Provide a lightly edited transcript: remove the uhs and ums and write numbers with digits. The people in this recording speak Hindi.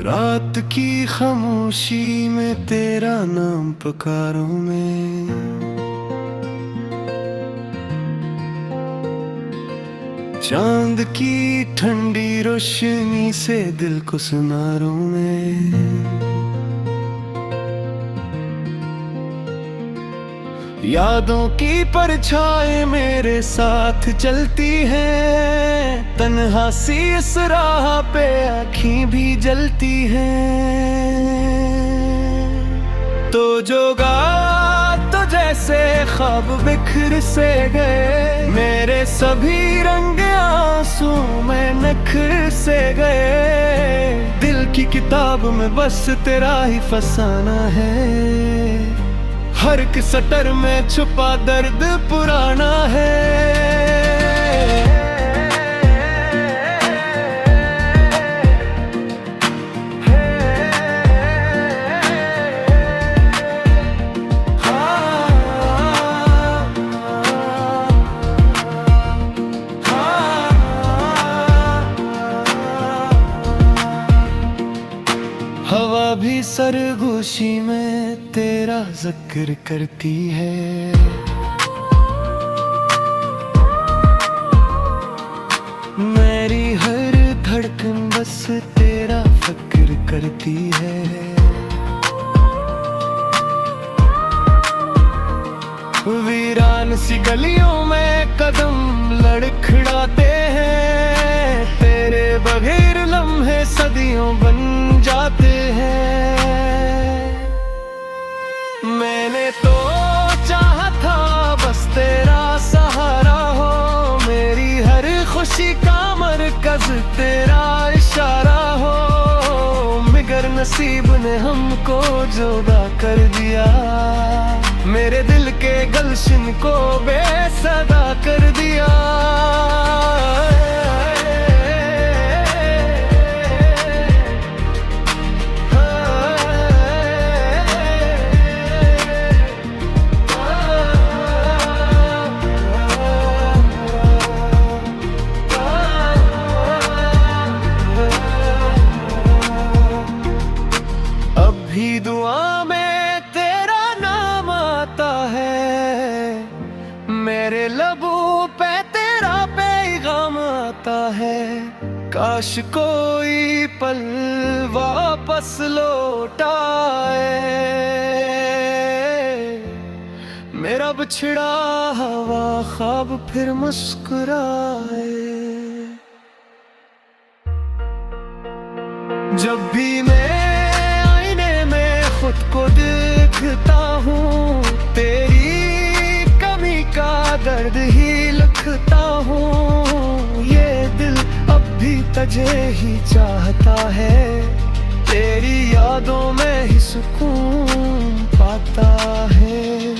रात की खामोशी में तेरा नाम पुकारूं मैं, चांद की ठंडी रोशनी से दिल को सुनारूं मैं। यादों की परछाएं मेरे साथ चलती हैं, तन्हा सी इस राह पे आँखें भी जलती हैं। तो जोगा तो जैसे ख्वाब बिखर से गए, मेरे सभी रंग आंसू में नखर से गए। दिल की किताब में बस तेरा ही फसाना है, हर एक सटर में छुपा दर्द पुराना है। हवा भी सरगोशी में तेरा जिक्र करती है, मेरी हर धड़कन बस तेरा फिक्र करती है। वीरान सी गलियों में कदम लड़खड़ाते हैं, तेरे बगैर लम्हे सदियों बन जाते हैं। मैंने तो चाहा था बस तेरा सहारा हो, मेरी हर खुशी का मरकज तेरा इशारा हो। मगर नसीब ने हमको जुदा कर दिया, मेरे दिल के गुलशन को बेसदा कर दिया। भी दुआ में तेरा नाम आता है, मेरे लबों पे तेरा पैगाम आता है। काश कोई पल वापस लौट आए, मेरा बिछड़ा हुआ ख्वाब फिर मुस्कुराए। जब भी मैं खुद को देखता हूँ, तेरी कमी का दर्द ही लिखता हूँ। ये दिल अब भी तुझे ही चाहता है, तेरी यादों में ही सुकून पाता है।